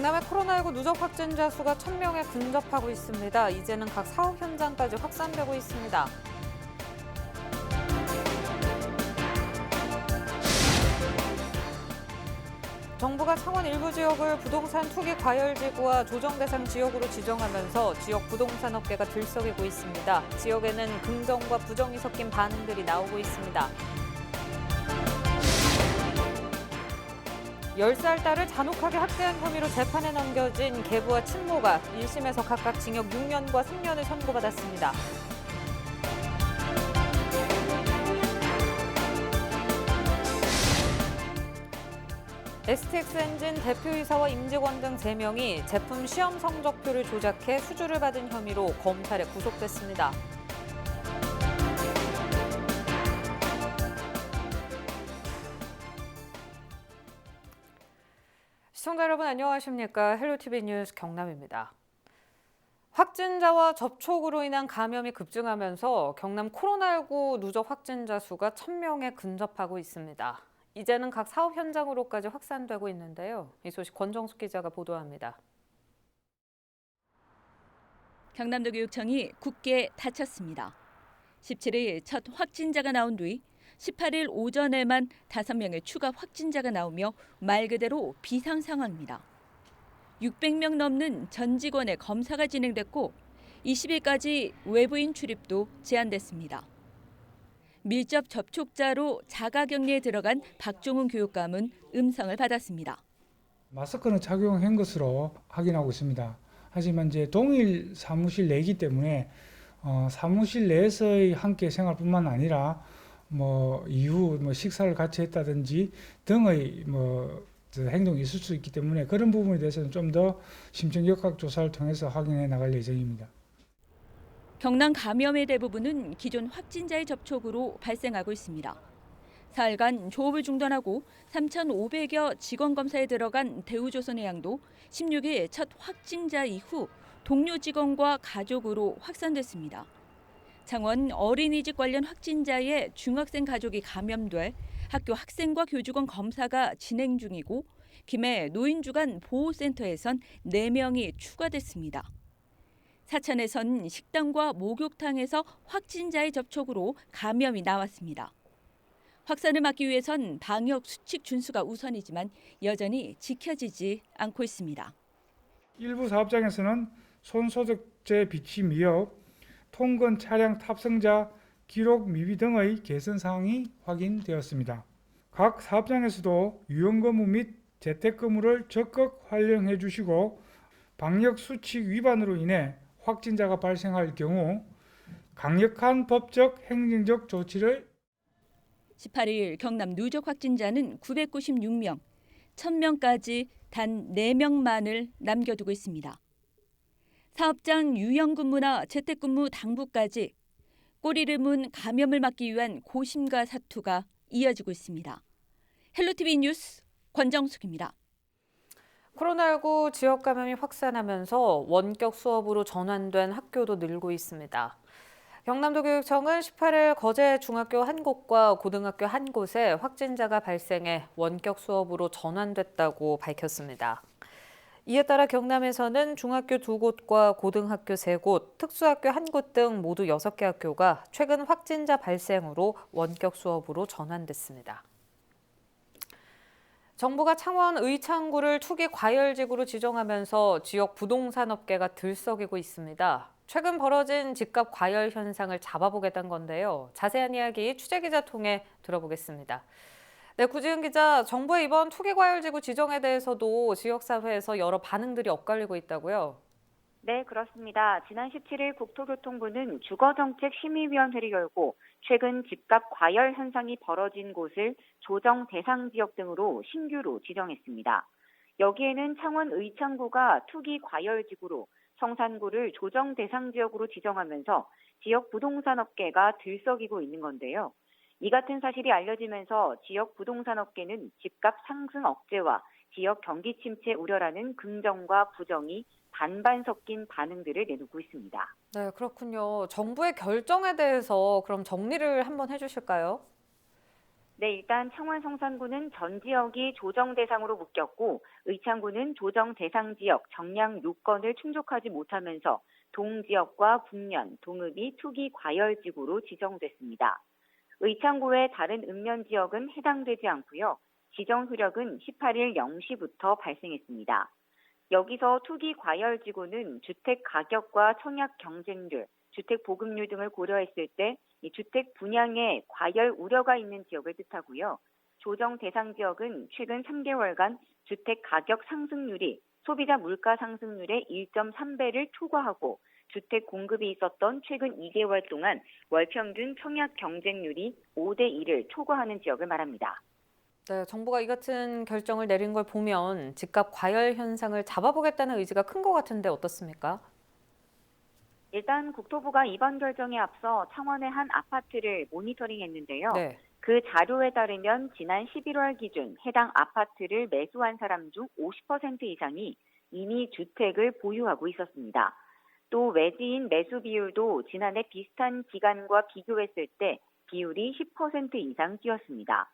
경남의 코로나19 누적 확진자 수가 1,000명에 근접하고 있습니다. 이제는 각 사업 현장까지 확산되고 있습니다. 정부가 창원 일부 지역을 부동산 투기 과열지구와 조정 대상 지역으로 지정하면서 지역 부동산 업계가 들썩이고 있습니다. 지역에는 긍정과 부정이 섞인 반응들이 나오고 있습니다. 10살 딸을 잔혹하게 학대한 혐의로 재판에 넘겨진 계부와 친모가 1심에서 각각 징역 6년과 3년을 선고받았습니다. STX 엔진 대표이사와 임직원 등 3명이 제품 시험 성적표를 조작해 수주를 받은 혐의로 검찰에 구속됐습니다. 시청자 여러분 안녕하십니까? 헬로티비 뉴스 경남입니다. 확진자와 접촉으로 인한 감염이 급증하면서 경남 코로나19 누적 확진자 수가 1,000명에 근접하고 있습니다. 이제는 각 사업 현장으로까지 확산되고 있는데요. 이 소식 권정숙 기자가 보도합니다. 경남도 교육청이 굳게 닫혔습니다. 17일 첫 확진자가 나온 뒤 18일 오전에만 5명의 추가 확진자가 나오며 말 그대로 비상 상황입니다. 600명 넘는 전 직원의 검사가 진행됐고 20일까지 외부인 출입도 제한됐습니다. 밀접 접촉자로 자가격리에 들어간 박종훈 교육감은 음성을 받았습니다. 마스크는 착용한 것으로 확인하고 있습니다. 하지만 이제 동일 사무실 내이기 때문에 사무실 내에서의 함께 생활뿐만 아니라 이후 식사를 같이 했다든지 등의 행동이 있을 수 있기 때문에 그런 부분에 대해서는 좀 더 심층역학 조사를 통해서 확인해 나갈 예정입니다. 경남 감염의 대부분은 기존 확진자의 접촉으로 발생하고 있습니다. 사흘간 조업을 중단하고 3,500여 직원 검사에 들어간 대우조선해양도 16일 첫 확진자 이후 동료 직원과 가족으로 확산됐습니다. 창원 어린이집 관련 확진자의 중학생 가족이 감염돼 학교 학생과 교직원 검사가 진행 중이고 김해 노인주간 보호센터에선 4명이 추가됐습니다. 사천에선 식당과 목욕탕에서 확진자의 접촉으로 감염이 나왔습니다. 확산을 막기 위해선 방역 수칙 준수가 우선이지만 여전히 지켜지지 않고 있습니다. 일부 사업장에서는 손소독제 비치 미흡, 통근 차량 탑승자 기록 미비 등의 개선 사항이 확인되었습니다. 각 사업장에서도 유연근무 및 재택근무를 적극 활용해 주시고 방역 수칙 위반으로 인해 확진자가 발생할 경우 강력한 법적 행정적 조치를 18일 경남 누적 확진자는 996명, 1,000명까지 단 4명만을 남겨두고 있습니다. 사업장 유연근무나 재택근무 당부까지 꼬리를 문 감염을 막기 위한 고심과 사투가 이어지고 있습니다. 헬로티비 뉴스 권정숙입니다. 코로나19 지역 감염이 확산하면서 원격 수업으로 전환된 학교도 늘고 있습니다. 경남도 교육청은 18일 거제 중학교 한 곳과 고등학교 한 곳에 확진자가 발생해 원격 수업으로 전환됐다고 밝혔습니다. 이에 따라 경남에서는 중학교 2곳과 고등학교 3곳, 특수학교 1곳 등 모두 6개 학교가 최근 확진자 발생으로 원격 수업으로 전환됐습니다. 정부가 창원 의창구를 투기 과열지구로 지정하면서 지역 부동산 업계가 들썩이고 있습니다. 최근 벌어진 집값 과열 현상을 잡아보겠다는 건데요. 자세한 이야기 취재기자 통해 들어보겠습니다. 네, 구지은 기자, 정부의 이번 투기 과열지구 지정에 대해서도 지역사회에서 여러 반응들이 엇갈리고 있다고요? 네, 그렇습니다. 지난 17일 국토교통부는 주거정책심의위원회를 열고 최근 집값 과열 현상이 벌어진 곳을 조정 대상 지역 등으로 신규로 지정했습니다. 여기에는 창원 의창구가 투기 과열지구로 성산구를 조정 대상 지역으로 지정하면서 지역 부동산 업계가 들썩이고 있는 건데요. 이 같은 사실이 알려지면서 지역 부동산 업계는 집값 상승 억제와 지역 경기 침체 우려라는 긍정과 부정이 반반 섞인 반응들을 내놓고 있습니다. 네, 그렇군요. 정부의 결정에 대해서 그럼 정리를 한번 해주실까요? 네, 일단 창원 성산구는 전 지역이 조정 대상으로 묶였고 의창구는 조정 대상 지역 정량 요건을 충족하지 못하면서 동지역과 북면, 동읍이 투기 과열지구로 지정됐습니다. 의창구의 다른 읍면 지역은 해당되지 않고요. 지정 효력은 18일 0시부터 발생했습니다. 여기서 투기 과열지구는 주택 가격과 청약 경쟁률, 주택 보급률 등을 고려했을 때 이 주택 분양에 과열 우려가 있는 지역을 뜻하고요. 조정 대상 지역은 최근 3개월간 주택 가격 상승률이 소비자 물가 상승률의 1.3배를 초과하고 주택 공급이 있었던 최근 2개월 동안 월 평균 청약 경쟁률이 5대 1을 초과하는 지역을 말합니다. 네, 정부가 이 같은 결정을 내린 걸 보면 집값 과열 현상을 잡아보겠다는 의지가 큰 것 같은데 어떻습니까? 일단 국토부가 이번 결정에 앞서 창원의 한 아파트를 모니터링했는데요. 네. 그 자료에 따르면 지난 11월 기준 해당 아파트를 매수한 사람 중 50% 이상이 이미 주택을 보유하고 있었습니다. 또 외지인 매수 비율도 지난해 비슷한 기간과 비교했을 때 비율이 10% 이상 뛰었습니다.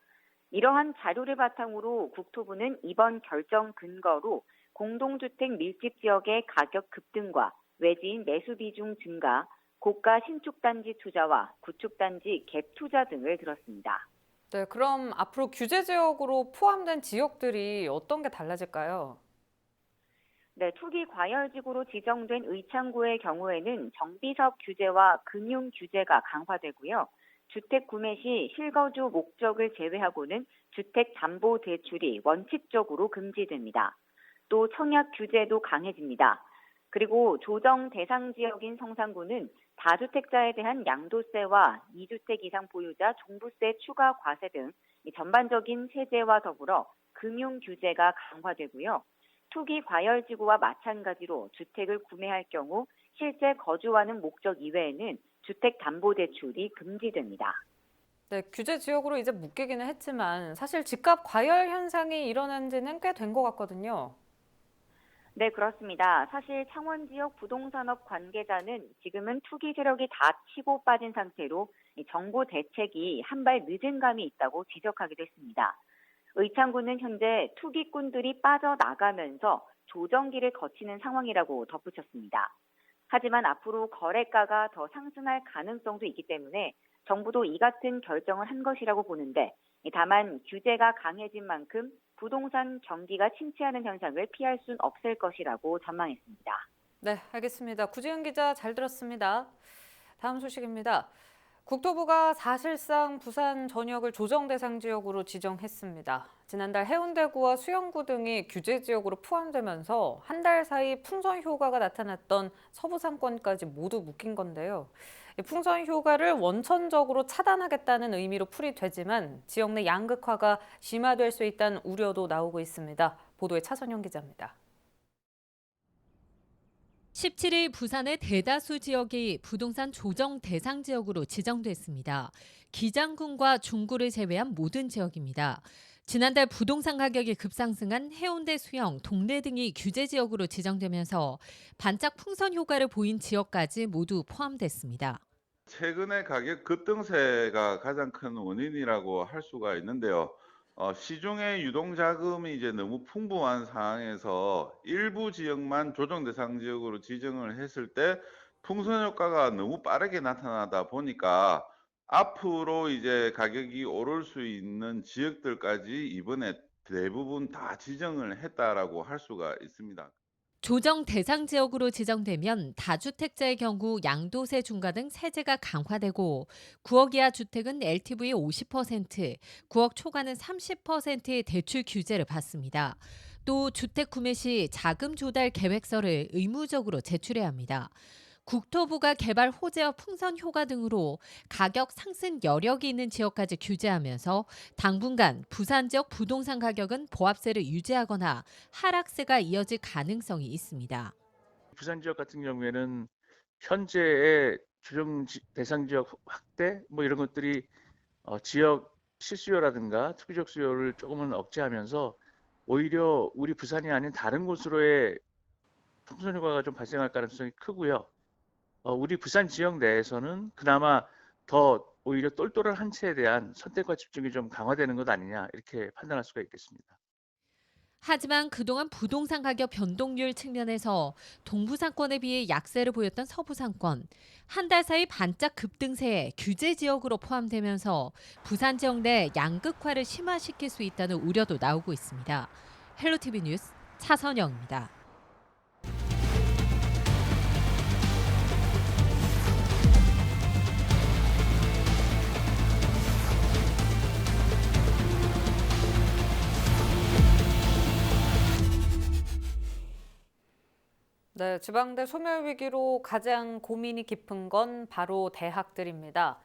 이러한 자료를 바탕으로 국토부는 이번 결정 근거로 공동주택 밀집 지역의 가격 급등과 외지인 매수 비중 증가, 고가 신축단지 투자와 구축단지 갭 투자 등을 들었습니다. 네, 그럼 앞으로 규제 지역으로 포함된 지역들이 어떤 게 달라질까요? 네, 투기 과열지구로 지정된 의창구의 경우에는 정비사업 규제와 금융 규제가 강화되고요. 주택 구매 시 실거주 목적을 제외하고는 주택 담보 대출이 원칙적으로 금지됩니다. 또 청약 규제도 강해집니다. 그리고 조정 대상 지역인 성산구는 다주택자에 대한 양도세와 2주택 이상 보유자 종부세 추가 과세 등 전반적인 세제와 더불어 금융 규제가 강화되고요. 투기 과열지구와 마찬가지로 주택을 구매할 경우 실제 거주하는 목적 이외에는 주택담보대출이 금지됩니다. 네, 규제 지역으로 이제 묶이기는 했지만 사실 집값 과열 현상이 일어난 지는 꽤 된 것 같거든요. 네, 그렇습니다. 사실 창원 지역 부동산업 관계자는 지금은 투기 세력이 다 치고 빠진 상태로 정부 대책이 한 발 늦은 감이 있다고 지적하기도 했습니다. 의창구는 현재 투기꾼들이 빠져나가면서 조정기를 거치는 상황이라고 덧붙였습니다. 하지만 앞으로 거래가가 더 상승할 가능성도 있기 때문에 정부도 이 같은 결정을 한 것이라고 보는데 다만 규제가 강해진 만큼 부동산 경기가 침체하는 현상을 피할 순 없을 것이라고 전망했습니다. 네, 알겠습니다. 구지은 기자 잘 들었습니다. 다음 소식입니다. 국토부가 사실상 부산 전역을 조정 대상 지역으로 지정했습니다. 지난달 해운대구와 수영구 등이 규제 지역으로 포함되면서 한 달 사이 풍선 효과가 나타났던 서부 상권까지 모두 묶인 건데요. 이 풍선 효과를 원천적으로 차단하겠다는 의미로 풀이되지만 지역 내 양극화가 심화될 수 있다는 우려도 나오고 있습니다. 보도에 차선영 기자입니다. 17일 부산의 대다수 지역이 부동산 조정 대상 지역으로 지정됐습니다. 기장군과 중구를 제외한 모든 지역입니다. 지난달 부동산 가격이 급상승한 해운대, 수영, 동래 등이 규제 지역으로 지정되면서 반짝 풍선 효과를 보인 지역까지 모두 포함됐습니다. 최근의 가격 급등세가 가장 큰 원인이라고 할 수가 있는데요. 시중의 유동자금이 이제 너무 풍부한 상황에서 일부 지역만 조정 대상 지역으로 지정을 했을 때 풍선 효과가 너무 빠르게 나타나다 보니까 앞으로 이제 가격이 오를 수 있는 지역들까지 이번에 대부분 다 지정을 했다라고 할 수가 있습니다. 조정 대상 지역으로 지정되면 다주택자의 경우 양도세 중과 등 세제가 강화되고 9억 이하 주택은 LTV 50%, 9억 초과는 30%의 대출 규제를 받습니다. 또 주택 구매 시 자금 조달 계획서를 의무적으로 제출해야 합니다. 국토부가 개발 호재와 풍선 효과 등으로 가격 상승 여력이 있는 지역까지 규제하면서 당분간 부산 지역 부동산 가격은 보합세를 유지하거나 하락세가 이어질 가능성이 있습니다. 부산 지역 같은 경우에는 현재의 조정 대상 지역 확대 이런 것들이 지역 실수요라든가 투기적 수요를 조금은 억제하면서 오히려 우리 부산이 아닌 다른 곳으로의 풍선 효과가 좀 발생할 가능성이 크고요. 우리 부산 지역 내에서는 그나마 더 오히려 똘똘한 한 채에 대한 선택과 집중이 좀 강화되는 것 아니냐 이렇게 판단할 수가 있겠습니다. 하지만 그동안 부동산 가격 변동률 측면에서 동부상권에 비해 약세를 보였던 서부상권, 한 달 사이 반짝 급등세에 규제 지역으로 포함되면서 부산 지역 내 양극화를 심화시킬 수 있다는 우려도 나오고 있습니다. 헬로티비 뉴스 차선영입니다. 네, 지방대 소멸 위기로 가장 고민이 깊은 건 바로 대학들입니다.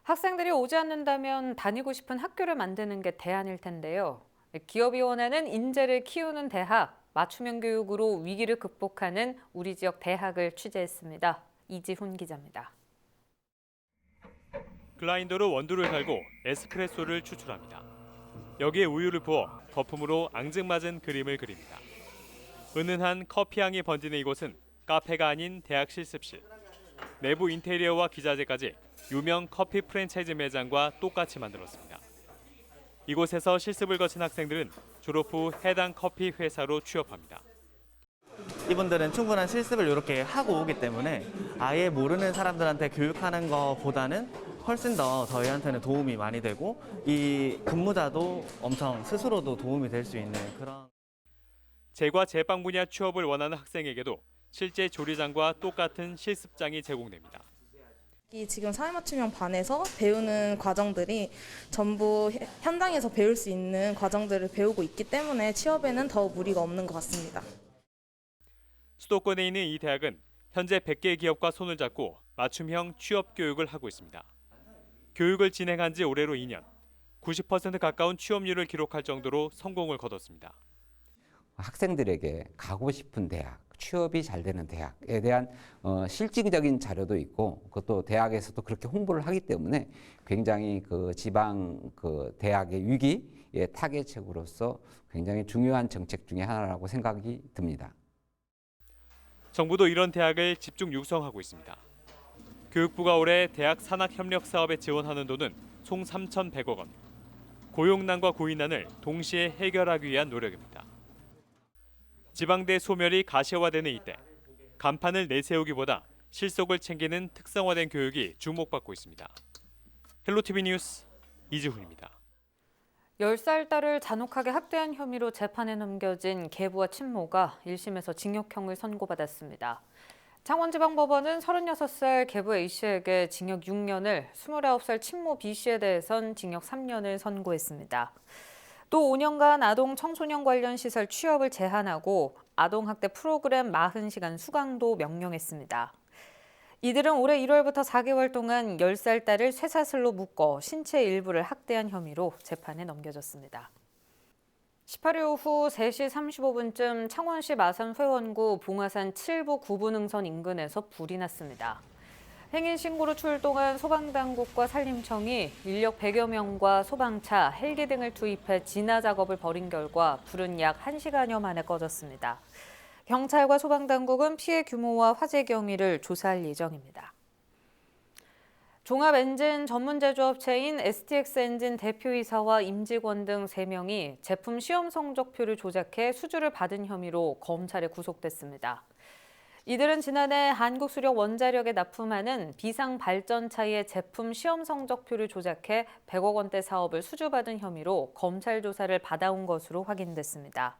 학생들이 오지 않는다면 다니고 싶은 학교를 만드는 게 대안일 텐데요. 기업이 원하는 인재를 키우는 대학, 맞춤형 교육으로 위기를 극복하는 우리 지역 대학을 취재했습니다. 이지훈 기자입니다. 글라인더로 원두를 갈고 에스프레소를 추출합니다. 여기에 우유를 부어 거품으로 앙증맞은 그림을 그립니다. 은은한 커피향이 번지는 이곳은 카페가 아닌 대학 실습실. 내부 인테리어와 기자재까지 유명 커피 프랜차이즈 매장과 똑같이 만들었습니다. 이곳에서 실습을 거친 학생들은 졸업 후 해당 커피 회사로 취업합니다. 이분들은 충분한 실습을 이렇게 하고 오기 때문에 아예 모르는 사람들한테 교육하는 것보다는 훨씬 더 저희한테는 도움이 많이 되고 이 근무자도 엄청 스스로도 도움이 될 수 있는 그런. 제과 제빵 분야 취업을 원하는 학생에게도 실제 조리장과 똑같은 실습장이 제공됩니다. 지금 사회맞춤형 반에서 배우는 과정들이 전부 현장에서 배울 수 있는 과정들을 배우고 있기 때문에 취업에는 더 무리가 없는 것 같습니다. 수도권에 있는 이 대학은 현재 100개 기업과 손을 잡고 맞춤형 취업 교육을 하고 있습니다. 교육을 진행한 지 올해로 2년, 90% 가까운 취업률을 기록할 정도로 성공을 거뒀습니다. 학생들에게 가고 싶은 대학, 취업이 잘 되는 대학에 대한 실질적인 자료도 있고 그것도 대학에서도 그렇게 홍보를 하기 때문에 굉장히 그 지방 그 대학의 위기의 타개책으로서 굉장히 중요한 정책 중에 하나라고 생각이 듭니다. 정부도 이런 대학을 집중 육성하고 있습니다. 교육부가 올해 대학 산학 협력 사업에 지원하는 돈은 총 3,100억 원. 고용난과 고인난을 동시에 해결하기 위한 노력입니다. 지방대 소멸이 가시화되는 이때 간판을 내세우기보다 실속을 챙기는 특성화된 교육이 주목받고 있습니다. 헬로티비 뉴스 이지훈입니다. 10살 딸을 잔혹하게 학대한 혐의로 재판에 넘겨진 계부와 친모가 1심에서 징역형을 선고받았습니다. 창원지방법원은 36살 계부 A씨에게 징역 6년을, 29살 친모 B씨에 대해선 징역 3년을 선고했습니다. 또 5년간 아동 청소년 관련 시설 취업을 제한하고 아동학대 프로그램 40시간 수강도 명령했습니다. 이들은 올해 1월부터 4개월 동안 10살 딸을 쇠사슬로 묶어 신체 일부를 학대한 혐의로 재판에 넘겨졌습니다. 18일 오후 3시 35분쯤 창원시 마산 회원구 봉화산 7부 구분응선 인근에서 불이 났습니다. 행인 신고로 출동한 소방당국과 산림청이 인력 100여 명과 소방차, 헬기 등을 투입해 진화 작업을 벌인 결과 불은 약 1시간여 만에 꺼졌습니다. 경찰과 소방당국은 피해 규모와 화재 경위를 조사할 예정입니다. 종합엔진 전문 제조업체인 STX 엔진 대표이사와 임직원 등 3명이 제품 시험 성적표를 조작해 수주를 받은 혐의로 검찰에 구속됐습니다. 이들은 지난해 한국수력 원자력에 납품하는 비상 발전차의 제품 시험 성적표를 조작해 100억 원대 사업을 수주받은 혐의로 검찰 조사를 받아온 것으로 확인됐습니다.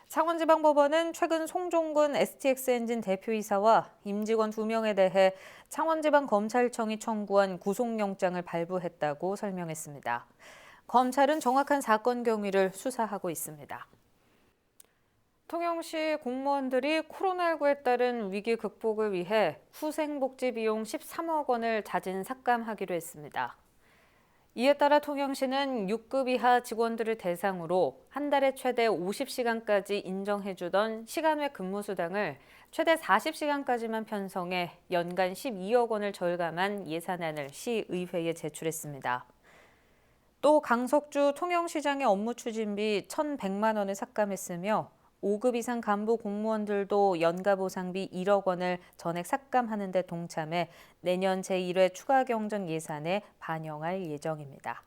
창원지방법원은 최근 송종근 STX 엔진 대표이사와 임직원 2명에 대해 창원지방검찰청이 청구한 구속영장을 발부했다고 설명했습니다. 검찰은 정확한 사건 경위를 수사하고 있습니다. 통영시 공무원들이 코로나19에 따른 위기 극복을 위해 후생복지 비용 13억 원을 자진 삭감하기로 했습니다. 이에 따라 통영시는 6급 이하 직원들을 대상으로 한 달에 최대 50시간까지 인정해주던 시간 외 근무 수당을 최대 40시간까지만 편성해 연간 12억 원을 절감한 예산안을 시의회에 제출했습니다. 또 강석주 통영시장의 업무 추진비 1,100만 원을 삭감했으며 5급 이상 간부 공무원들도 연가보상비 1억 원을 전액 삭감하는 데 동참해 내년 제1회 추가 경정 예산에 반영할 예정입니다.